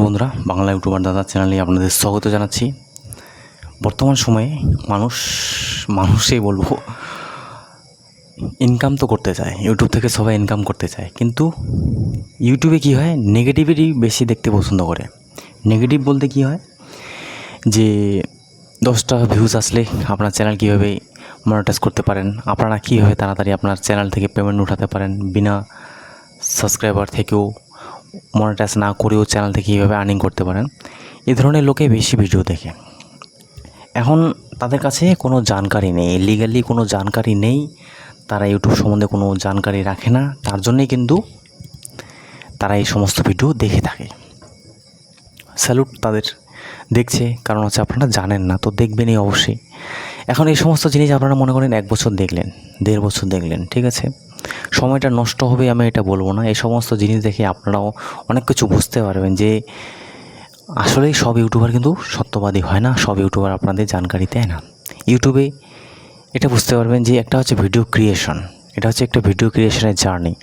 বন্ধুরা, বাংলা ইউটিউবার দাদা চ্যানেলে আপনাদের স্বাগত জানাচ্ছি। বর্তমান সময়ে মানুষই বলবো ইনকাম তো করতে চায়, ইউটিউব থেকে সবাই ইনকাম করতে চায়, কিন্তু ইউটিউবে কী হয়, নেগেটিভিটি বেশি দেখতে পছন্দ করে। নেগেটিভ বলতে কী হয় যে 10টা ভিউজ আসলে আপনার চ্যানেল কীভাবে মনিটাইজ করতে পারেন, আপনারা কীভাবে তাড়াতাড়ি আপনার চ্যানেল থেকে পেমেন্ট উঠাতে পারেন, বিনা সাবস্ক্রাইবার থেকেও মনিটাইজ না করেও চ্যানেল থেকে কীভাবে আর্নিং করতে পারেন, এই ধরনের লোকে বেশি ভিডিও দেখে। এখন তাদের কাছে কোনো জানকারি নেই, লিগালি কোনো জানকারি নেই, তারা ইউটিউব সম্বন্ধে কোনো জানকারি রাখে না, তার জন্যই কিন্তু তারা এই সমস্ত ভিডিও দেখে থাকে। স্যালুট তাদের, দেখছে, কারণ হচ্ছে আপনারা জানেন না তো দেখবেনই অবশ্যই। এখন এই সমস্ত জিনিস আপনারা মনে করেন 1 বছর দেখলেন, 1.5 বছর দেখলেন, ঠিক আছে, সময়টা নষ্ট হবে আমি এটা বলবো না। এই সমস্ত জিনিস দেখে আপনারাও অনেক কিছু বুঝতে পারবেন যে আসলেই সব ইউটিউবার কিন্তু সত্যবাদী হয় না, সব ইউটিউবার আপনাদের জানকারি দেয় না। ইউটিউবে এটা বুঝতে পারবেন যে একটা হচ্ছে ভিডিও ক্রিয়েশন, এটা হচ্ছে একটা ভিডিও ক্রিয়েশনের জার্নি।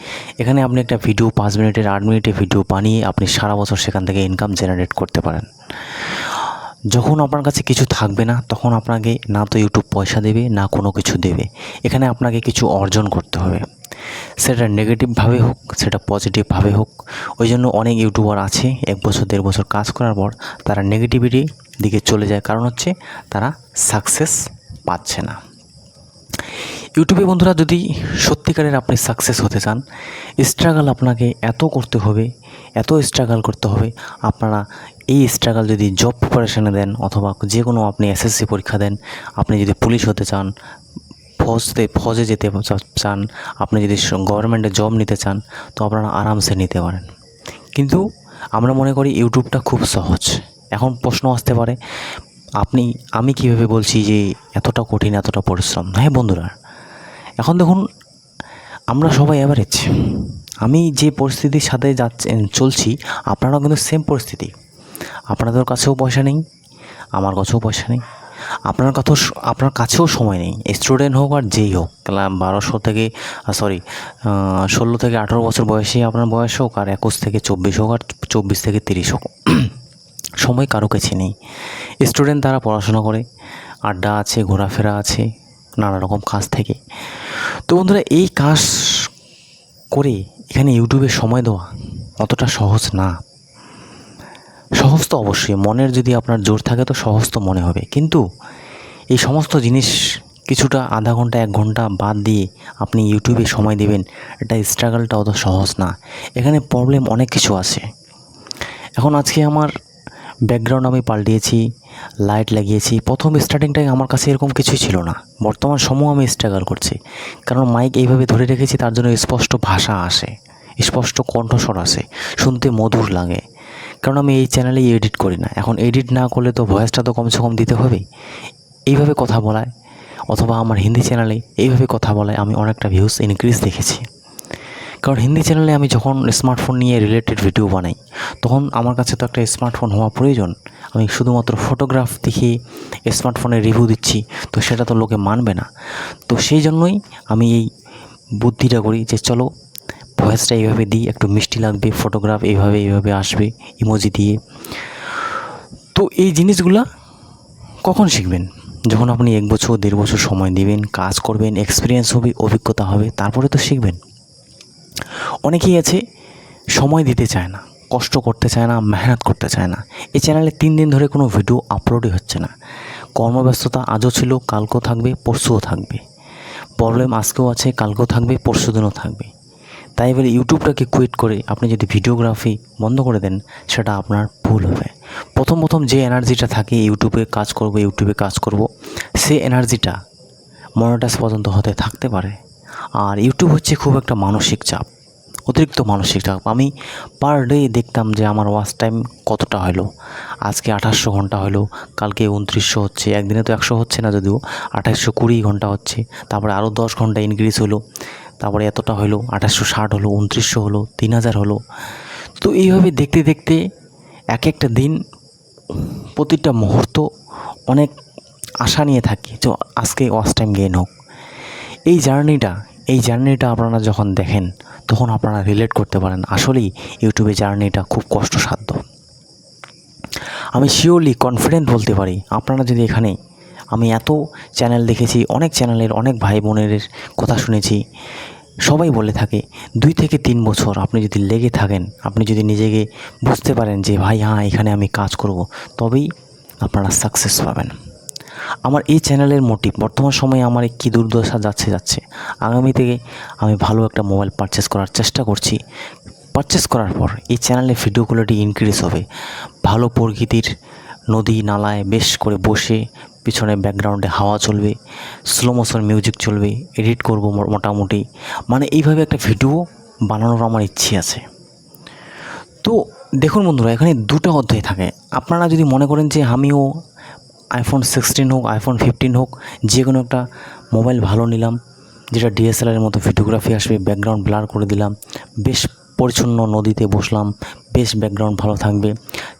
এখানে আপনি একটা ভিডিও 5 মিনিটের 8 মিনিটের ভিডিও বানিয়ে আপনি সারা বছর সেখান থেকে ইনকাম জেনারেট করতে পারেন। যখন আপনার কাছে কিছু থাকবে না তখন আপনাকে না তো ইউটিউব পয়সা দেবে না কোনো কিছু দেবে, এখানে আপনাকে কিছু অর্জন করতে হবে, সেটা নেগেটিভভাবে হোক সেটা পজিটিভভাবে হোক। ওই জন্য অনেক ইউটিউবার আছে 1 বছর 1.5 বছর কাজ করার পর তারা নেগেটিভিটির দিকে চলে যায়, কারণ হচ্ছে তারা সাকসেস পাচ্ছে না। ইউটিউবে বন্ধুরা যদি সত্যিকারের আপনি সাকসেস হতে চান, স্ট্রাগল আপনাকে এত করতে হবে, এত স্ট্রাগল করতে হবে। আপনারা এই স্ট্রাগল যদি জব প্রিপারেশনে দেন অথবা যে কোনো আপনি এসএসসি পরীক্ষা দেন, আপনি যদি পুলিশ হতে চান, ফৌজে যেতে চান, আপনি যদি গভর্নমেন্টে জব নিতে চান, তো আপনারা আরামসে নিতে পারেন। কিন্তু আমরা মনে করি ইউটিউবটা খুব সহজ। এখন প্রশ্ন আসতে পারে আমি কীভাবে বলছি যে এতটা কঠিন, এতটা পরিশ্রম? হ্যাঁ বন্ধুরা, এখন দেখুন, আমরা সবাই অ্যাভারেজ। আমি যে পরিস্থিতির সাথে চলছি, আপনারাও কিন্তু সেম পরিস্থিতি। আপনাদের কাছেও পয়সা নেই, আমার কাছেও পয়সা নেই, আপনার কাছেও সময় নেই। স্টুডেন্ট হোক আর যেই হোক, 16 থেকে 18 বছর বয়সে আপনার বয়স হোক, আর 21 থেকে 24 হোক, আর 24 থেকে 30 হোক, সময় কারো কাছে নেই। স্টুডেন্ট তারা পড়াশোনা করে, আড্ডা আছে, ঘোরাফেরা আছে, নানা রকম কাজ থেকে। তো বন্ধুরা, এই কাজ করে এখানে ইউটিউবে সময় দেওয়া অতটা সহজ না। সহজ তো অবশ্যই, মনের যদি আপনার জোর থাকে তো সহজ তো মনে হবে, কিন্তু এই সমস্ত জিনিস কিছুটা আধা ঘন্টা 1 ঘন্টা বাদ দিয়ে আপনি ইউটিউবে সময় দেবেন, এটা স্ট্রাগলটা অত সহজ না। এখানে প্রবলেম অনেক কিছু আছে। এখন আজকে আমার ব্যাকগ্রাউন্ড আমি পাল্টিয়েছি, লাইট লাগিয়েছি। প্রথম স্টার্টিংটায় আমার কাছে এরকম কিছুই ছিল না। বর্তমান সময় আমি স্ট্রাগল করছি, কারণ মাইক এইভাবে ধরে রেখেছি, তার জন্য স্পষ্ট ভাষা আসে, স্পষ্ট কণ্ঠস্বর আসে, শুনতে মধুর লাগে। কারণ আমি এই চ্যানেলেই এডিট করি না। এখন এডিট না করলে তো ভয়েসটা তো কমসে কম দিতে হবে। এইভাবে কথা বলায়, অথবা আমার হিন্দি চ্যানেলে এইভাবে কথা বলায় আমি অনেকটা ভিউজ ইনক্রিজ দেখেছি। কারণ হিন্দি চ্যানেলে আমি যখন স্মার্টফোন নিয়ে রিলেটেড ভিডিও বানাই, তখন আমার কাছে তো একটা স্মার্টফোন হওয়া প্রয়োজন। আমি শুধুমাত্র ফটোগ্রাফ দেখিয়ে স্মার্টফোনের রিভিউ দিচ্ছি, তো সেটা তো লোকে মানবে না। তো সেই জন্যই আমি এই বুদ্ধিটা করি যে চলো ভয়েসটা এইভাবে দিই, একটু মিষ্টি লাগবে, ফটোগ্রাফ এইভাবে আসবে ইমোজি দিয়ে। তো এই জিনিসগুলা কখন শিখবেন? যখন আপনি 1 বছর 1.5 বছর সময় দিবেন, কাজ করবেন, এক্সপিরিয়েন্স হবে, অভিজ্ঞতা হবে, তারপরে তো শিখবেন। অনেকেই আছে সময় দিতে চায় না, কষ্ট করতে চায় না, মেহনত করতে চায় না। এই চ্যানেলে 3 দিন ধরে কোনো ভিডিও আপলোডই হচ্ছে না। কর্মব্যস্ততা আজও ছিল, কালকেও থাকবে, পরশুও থাকবে। প্রবলেম আজকেও আছে, কালকেও থাকবে, পরশুদিনও থাকবে। তাই বলে ইউটিউবটাকে কুইট করে আপনি যদি ভিডিওগ্রাফি বন্ধ করে দেন, সেটা আপনার ভুল হবে। প্রথম যে এনার্জিটা থাকে ইউটিউবে কাজ করব, সে এনার্জিটা মনিটাইজ পর্যন্ত হতে থাকতে পারে। আর ইউটিউব হচ্ছে খুব একটা মানসিক চাপ, অতিরিক্ত মানসিক চাপ। আমি পার ডে দেখতাম যে আমার ওয়াচ টাইম কতটা হলো। আজকে 2800 ঘন্টা হলো, কালকে 2900 হচ্ছে, একদিনে তো 100 হচ্ছে না, যদিও 2820 ঘন্টা হচ্ছে। তারপরে আরও 10 ঘন্টা ইনক্রিজ হলো, তারপরে এতটা হলো, 2860 হলো, 2900 হলো, 3000 হলো। তো এইভাবে দেখতে দেখতে এক একটা দিন, প্রতিটা মুহূর্ত অনেক আশা নিয়ে থাকি যে আজকে ওয়াচ টাইম গেইন হোক। এই জার্নিটা আপনারা যখন দেখেন, তখন আপনারা রিলেট করতে পারেন আসলেই ইউটিউবে জার্নিটা খুব কষ্টসাধ্য। আমি শিওরলি কনফিডেন্ট বলতে পারি, আপনারা যদি এখানে, আমি এত চ্যানেল দেখেছি, অনেক চ্যানেলের অনেক ভাই বোনের কথা শুনেছি, সবাই বলে থাকে 2 থেকে 3 বছর আপনি যদি লেগে থাকেন, আপনি যদি নিজেকে বুঝতে পারেন যে ভাই হ্যাঁ এখানে আমি কাজ করব, তবেই আপনারা সাকসেস পাবেন। আমার এই চ্যানেলের মোটিভ, বর্তমান সময়ে আমার কী দুর্দশা যাচ্ছে, আগামী থেকে আমি ভালো একটা মোবাইল পারচেস করার চেষ্টা করছি। পারচেস করার পর এই চ্যানেলে ভিডিও কোয়ালিটি ইনক্রিজ হবে, ভালো প্রকৃতির নদী নালায় বেশ করে বসে, পিছনে ব্যাকগ্রাউন্ডে হাওয়া চলবে, স্লো মোশন মিউজিক চলবে, এডিট করব মোটামুটি, মানে এইভাবে একটা ভিডিও বানানোর আমার ইচ্ছে আছে। তো দেখুন বন্ধুরা, এখানে 2টা অধ্যায় থাকে। আপনারা যদি মনে করেন যে আমিও iPhone 16 হোক, iPhone 15 হোক, যে কোনো একটা মোবাইল ভালো নিলাম, যেটা DSLR-এর মতো ভিডিওগ্রাফি আসবে, ব্যাকগ্রাউন্ড ব্লার করে দিলাম, বেশ পরিচ্ছন্ন নদীতে বসলাম, বেশ ব্যাকগ্রাউন্ড ভালো থাকবে,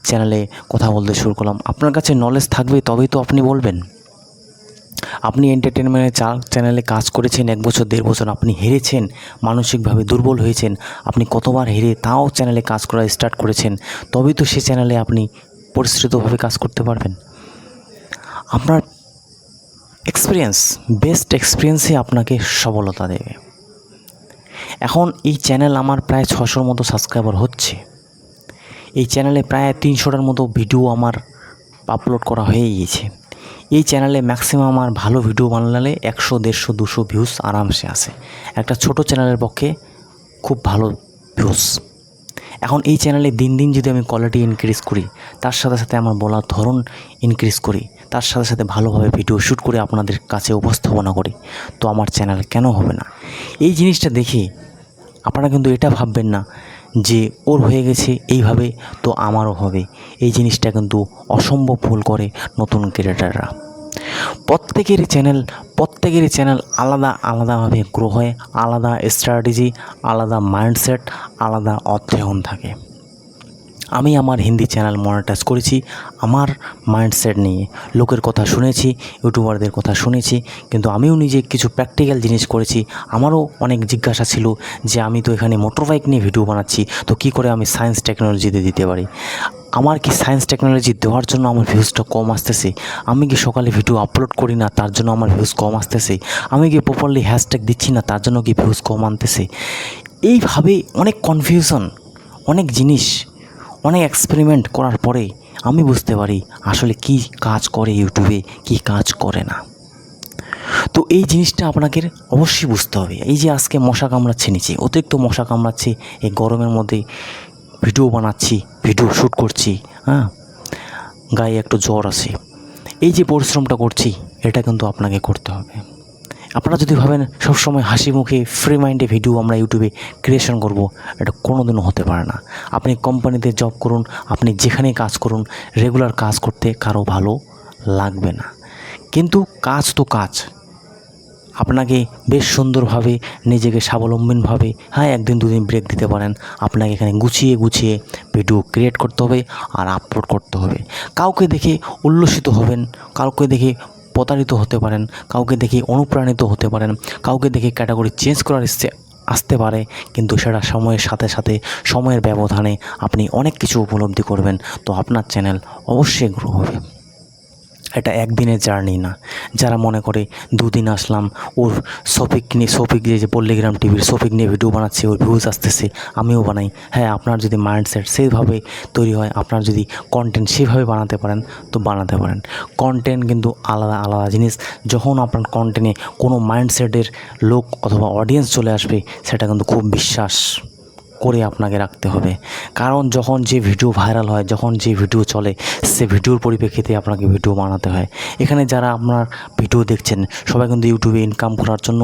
চ্যানেলে কথা বলতে শুরু করলাম, আপনার কাছে নলেজ থাকবে, তবেই তো আপনি বলবেন। আপনি এন্টারটেনমেন্টের চ্যানেলে কাজ করেছেন 1 বছর 1.5 বছর, আপনি হেরেছেন, মানসিকভাবে দুর্বল হয়েছেন, আপনি কতবার হেরে তাও চ্যানেলে কাজ করা স্টার্ট করেছেন, তবেই তো সে চ্যানেলে আপনি পরিশ্রুতভাবে কাজ করতে পারবেন। আপনার এক্সপিরিয়েন্স, বেস্ট এক্সপিরিয়েন্সই আপনাকে সফলতা দেবে। এখন এই চ্যানেল আমার প্রায় 600-র মতো সাবস্ক্রাইবার হচ্ছে। এই চ্যানেলে প্রায় 300টার মতো ভিডিও আমার আপলোড করা হয়ে গিয়েছে। এই চ্যানেলে ম্যাক্সিমাম আমার ভালো ভিডিও বানালে 100, 150, 200 ভিউজ আরামসে আসে। একটা ছোট চ্যানেলের পক্ষে খুব ভালো ভিউজ। এখন এই চ্যানেলে দিন দিন যদি আমি কোয়ালিটি ইনক্রিজ করি, তার সাথে সাথে আমার বলার ধরন ইনক্রিজ করি, তার সাথে সাথে ভালোভাবে ভিডিও শ্যুট করে আপনাদের কাছে উপস্থাপনা করি, তো আমার চ্যানেল কেন হবে না? এই জিনিসটা দেখে আপনারা কিন্তু এটা ভাববেন না যে ওর হয়ে গেছে এইভাবে, তো আমারও হবে। এই জিনিসটা কিন্তু অসম্ভব ভুল করে নতুন ক্রিয়েটাররা। প্রত্যেকেরই চ্যানেল আলাদাভাবে গ্রো হয়, আলাদা স্ট্র্যাটেজি, আলাদা মাইন্ডসেট, আলাদা অধ্যয়ন থাকে। আমি আমার হিন্দি চ্যানেল মনিটাইজ করেছি আমার মাইন্ডসেট নিয়ে, লোকের কথা শুনেছি, ইউটিউবারদের কথা শুনেছি, কিন্তু আমিও নিজে কিছু প্র্যাকটিক্যাল জিনিস করেছি। আমারও অনেক জিজ্ঞাসা ছিল যে আমি তো এখানে মোটর বাইক নিয়ে ভিডিও বানাচ্ছি, তো কী করে আমি সায়েন্স টেকনোলজিতে দিতে পারি? আমার কি সায়েন্স টেকনোলজি দেওয়ার জন্য আমার ভিউজটা কম আসতেছে? আমি কি সকালে ভিডিও আপলোড করি না তার জন্য আমার ভিউজ কম আসতেছে? আমি কি প্রপারলি হ্যাশট্যাগ দিচ্ছি না তার জন্য কি ভিউজ কম আনতেছে? এইভাবে অনেক কনফিউশন, অনেক জিনিস, অনেক এক্সপেরিমেন্ট করার পরে আমি বুঝতে পারি আসলে কি কাজ করে ইউটিউবে, কি কাজ করে না। তো এই জিনিসটা আপনাকে অবশ্যই বুঝতে হবে। এই যে আজকে মশা কামড়াচ্ছে, নিচে অতিরিক্ত মশা কামড়াচ্ছে, এই গরমের মধ্যে ভিডিও বানাচ্ছি, ভিডিও শ্যুট করছি, গায়ে একটু জ্বর আছে, এই যে পরিশ্রমটা করছি, এটা কিন্তু আপনাকে করতে হবে। আপনারা যদি ভাবেন সবসময় হাসি মুখে ফ্রি মাইন্ডে ভিডিও আমরা ইউটিউবে ক্রিয়েশন করব, এটা কোনো দিনও হতে পারে না। আপনি কোম্পানিতে জব করুন, আপনি যেখানেই কাজ করুন, রেগুলার কাজ করতে কারো ভালো লাগবে না, কিন্তু কাজ তো কাজ। আপনাকে বেশ সুন্দরভাবে নিজেকে স্বাবলম্বীভাবে, 1 দিন 2 দিন ব্রেক দিতে পারেন। আপনাকে এখানে গুছিয়ে ভিডিও ক্রিয়েট করতে হবে আর আপলোড করতে হবে। কাউকে দেখে উল্লসিত হবেন, কাউকে দেখে প্রতারিত হতে পারেন, কাউকে দেখে অনুপ্রাণিত হতে পারেন, কাউকে দেখে ক্যাটাগরি চেঞ্জ করার ইচ্ছে আসতে পারে, কিন্তু সেটা সময়ের সাথে সাথে, সময়ের ব্যবধানে আপনি অনেক কিছু উপলব্ধি করবেন, তো আপনার চ্যানেল অবশ্যই গ্রো হবে। এটা একদিনের জার্নি না। যারা মনে করে 2 দিন আসলাম, ওর শফিক যে পল্লিগ্রাম টিভির শফিক নিয়ে ভিডিও বানাচ্ছে, ওর ভিউজ আসতেছে, আমিও বানাই। আপনার যদি মাইন্ডসেট সেইভাবে তৈরি হয়, আপনার যদি কন্টেন্ট সেভাবে বানাতে পারেন, তো বানাতে পারেন। কন্টেন্ট কিন্তু আলাদা জিনিস। যখন আপনার কন্টেন্টে কোনো মাইন্ডসেটের লোক অথবা অডিয়েন্স চলে আসবে, সেটা কিন্তু খুব বিশ্বাস করে আপনাকে রাখতে হবে। কারণ যখন যে ভিডিও ভাইরাল হয়, যখন যে ভিডিও চলে, সে ভিডিওর পরিপ্রেক্ষিতে আপনাকে ভিডিও বানাতে হয়। এখানে যারা আপনার ভিডিও দেখছেন, সবাই কিন্তু ইউটিউবে ইনকাম করার জন্য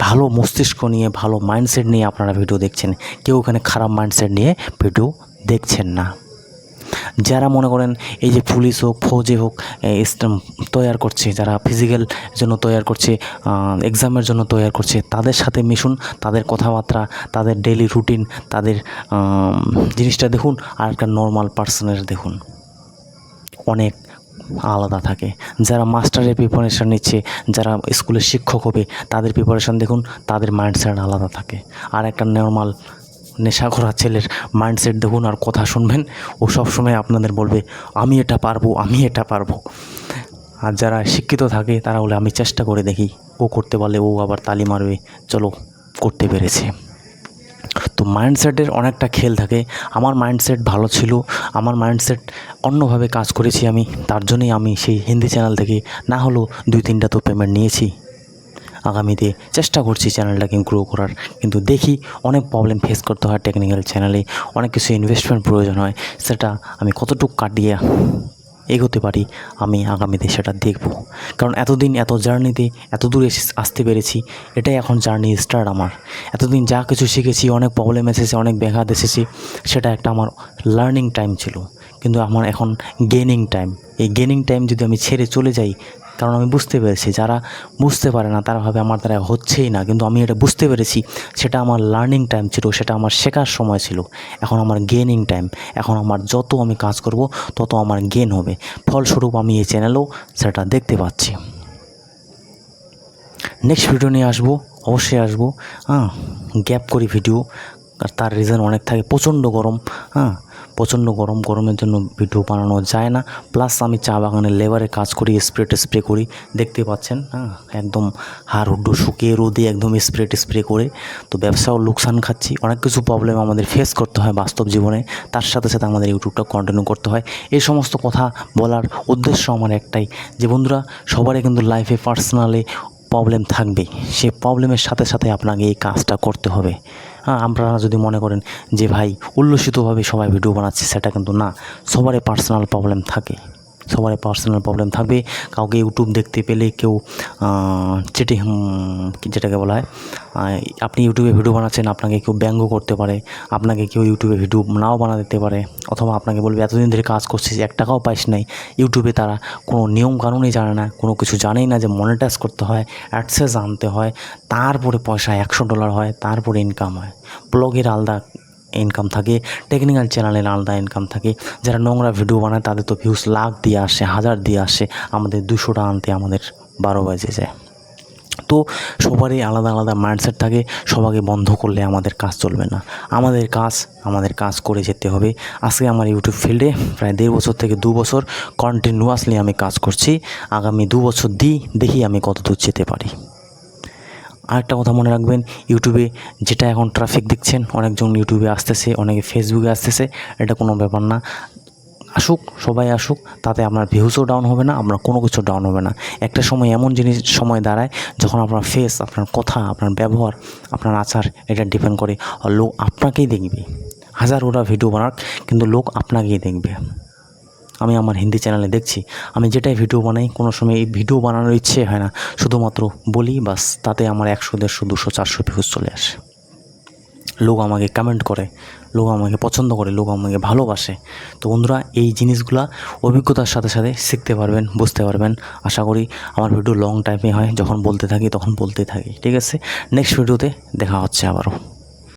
ভালো মস্তিষ্ক নিয়ে, ভালো মাইন্ডসেট নিয়ে আপনারা ভিডিও দেখছেন। কেউ এখানে খারাপ মাইন্ডসেট নিয়ে ভিডিও দেখছেন না। যারা মনে করেন এই যে পুলিশ হোক, ফৌজে হোক, তৈয়ার করছে, যারা ফিজিক্যাল জন্য তৈয়ার করছে, এক্সামের জন্য তৈয়ার করছে, তাদের সাথে মিশুন, তাদের কথাবার্তা, তাদের ডেইলি রুটিন, তাদের জিনিসটা দেখুন, আর একটা নর্মাল পার্সনের দেখুন, অনেক আলাদা থাকে। যারা মাস্টারের প্রিপারেশান নিচ্ছে, যারা স্কুলের শিক্ষক হবে, তাদের প্রিপারেশান দেখুন, তাদের মাইন্ডসেট আলাদা থাকে। আর একটা নর্মাল নেশা করা ছেলের মাইন্ডসেট দেখুন আর কথা শুনবেন, ও সবসময় আপনাদের বলবে আমি এটা পারবো, আমি এটা পারবো। আর যারা শিক্ষিত থাকে তারা বলে আমি চেষ্টা করে দেখি, ও করতে পারলে ও আবার তালি মারবে, চলো করতে পেরেছে। তো মাইন্ডসেটের অনেকটা খেল থাকে। আমার মাইন্ডসেট ভালো ছিল, আমার মাইন্ডসেট অন্যভাবে কাজ করেছি আমি, তার জন্যই আমি সেই হিন্দি চ্যানেল থেকে না হলেও 2-3টা তো পেমেন্ট নিয়েছি। আগামীতে চেষ্টা করছি চ্যানেলটাকে গ্রো করার, কিন্তু দেখি অনেক প্রবলেম ফেস করতে হয় টেকনিক্যাল চ্যানেলে, অনেক কিছু ইনভেস্টমেন্ট প্রয়োজন হয়, সেটা আমি কতটুকু কাটিয়ে এগোতে পারি আমি আগামীতে সেটা দেখব। কারণ এতদিন এত জার্নিতে এত দূর আসতে পেরেছি, এটাই এখন জার্নি স্টার্ট আমার। এতদিন যা কিছু শিখেছি, অনেক প্রবলেম এসেছে, অনেক ব্যাঘাত এসেছে, সেটা একটা আমার লার্নিং টাইম ছিল, কিন্তু আমার এখন গেনিং টাইম। এই গেনিং টাইম যদি আমি ছেড়ে চলে যাই, কারণ আমি বুঝতে পেরেছি যারা বুঝতে পারে না তারা ভাবে আমার দ্বারা হচ্ছেই না, কিন্তু আমি এটা বুঝতে পেরেছি সেটা আমার লার্নিং টাইম ছিল, সেটা আমার শেখার সময় ছিল। এখন আমার গেনিং টাইম, এখন আমার যত আমি কাজ করব তত আমার গেন হবে, ফলস্বরূপ আমি এই চ্যানেলেও সেটা দেখতে পাচ্ছি। নেক্সট ভিডিও নিয়ে আসবো, অবশ্যই আসবো। গ্যাপ করি ভিডিও, আর তার রিজন অনেক থাকে, প্রচণ্ড গরম, প্রচণ্ড গরমের জন্য ভিডিও বানানো যায় না। প্লাস আমি চা বাগানের লেবারে কাজ করি, স্প্রে করি, দেখতে পাচ্ছেন, একদম হাড় হুড্ডু শুকিয়ে রোদে একদম স্প্রে করে, তো ব্যবসাও লোকসান খাচ্ছি, অনেক কিছু প্রবলেম আমাদের ফেস করতে হয় বাস্তব জীবনে, তার সাথে সাথে আমাদের ইউটিউবটা কন্টিনিউ করতে হয়। এই সমস্ত কথা বলার উদ্দেশ্য আমার একটাই, যে বন্ধুরা সবারই কিন্তু লাইফে পার্সোনালি প্রবলেম থাকবে, সেই প্রবলেমের সাথে সাথে আপনাকে এই কাজটা করতে হবে। আপনারা যদি মনে করেন যে ভাই উল্লসিতভাবে সবাই ভিডিও বানাচ্ছে, সেটা কিন্তু না, সবারই পার্সোনাল প্রবলেম থাকে, সবারই পার্সোনাল প্রবলেম থাকবে। কাউকে ইউটিউব দেখতে পেলে কেউ যেটাকে বলা হয়, আপনি ইউটিউবে ভিডিও বানাচ্ছেন, আপনাকে কেউ ব্যঙ্গ করতে পারে, আপনাকে কেউ ইউটিউবে ভিডিও নাও বানাতে দিতে পারে, অথবা আপনাকে বলবে এতদিন ধরে কাজ করছিস 1 টাকাও পাইস নাই। ইউটিউবে তারা কোনো নিয়ম কানুনই জানে না, কোনো কিছু জানেই না যে মনিটাইজ করতে হয়, অ্যাডসেন্স আনতে হয়, তারপরে পয়সা $100 হয়, তারপরে ইনকাম হয়। ব্লগের আলাদা ইনকাম থাকে, টেকনিক্যাল চ্যানেলের আলাদা ইনকাম থাকে। যারা নোংরা ভিডিও বানায় তাদের তো ভিউজ লাখ দিয়ে আসে, 1000 দিয়ে আসে, আমাদের 200টা আনতে আমাদের 12 বাজে যায়। তো সবারই আলাদা আলাদা মাইন্ডসেট থাকে, সবাইকে বন্ধ করলে আমাদের কাজ চলবে না, আমাদের কাজ করে যেতে হবে। আজকে আমার ইউটিউব ফিল্ডে প্রায় 1.5 বছর থেকে 2 বছর কন্টিনিউয়াসলি আমি কাজ করছি। আগামী 2 বছর দেখি আমি কত দূর যেতে পারি। আরেকটা কথা মনে রাখবেন, ইউটিউবে যেটা এখন ট্রাফিক দেখছেন, অনেকজন ইউটিউবে আসতেছে, অনেকে ফেসবুকে আসতেছে, এটা কোনো ব্যাপার না। আসুক, সবাই আসুক, তাতে আপনার ভিউজও ডাউন হবে না, আপনার কোনো কিছু ডাউন হবে না। একটা সময় এমন সময় দাঁড়ায় যখন আপনার ফেস, আপনার কথা, আপনার ব্যবহার, আপনার আচার, এটা ডিপেন্ড করে, লোক আপনাকেই দেখবে। ওরা ভিডিও বানাক, কিন্তু লোক আপনাকেই দেখবে। আমি আমার হিন্দি চ্যানেলে দেখছি, আমি যেটাই ভিডিও বানাই, কোনো সময় এই ভিডিও বানানোর ইচ্ছে হয় না, শুধুমাত্র বলি বাস, তাতে আমার 100, 150, 200, 400 ভিউজ চলে আসে। লোক আমাকে কমেন্ট করে, লোক আমাকে পছন্দ করে, লোক আমাকে ভালোবাসে। তো বন্ধুরা, এই জিনিসগুলা অভিজ্ঞতার সাথে সাথে শিখতে পারবেন, বুঝতে পারবেন। আশা করি আমার ভিডিও লং টাইমে হয়, যখন বলতে থাকি তখন বলতে থাকি। ঠিক আছে, নেক্সট ভিডিওতে দেখা হচ্ছে আবারও।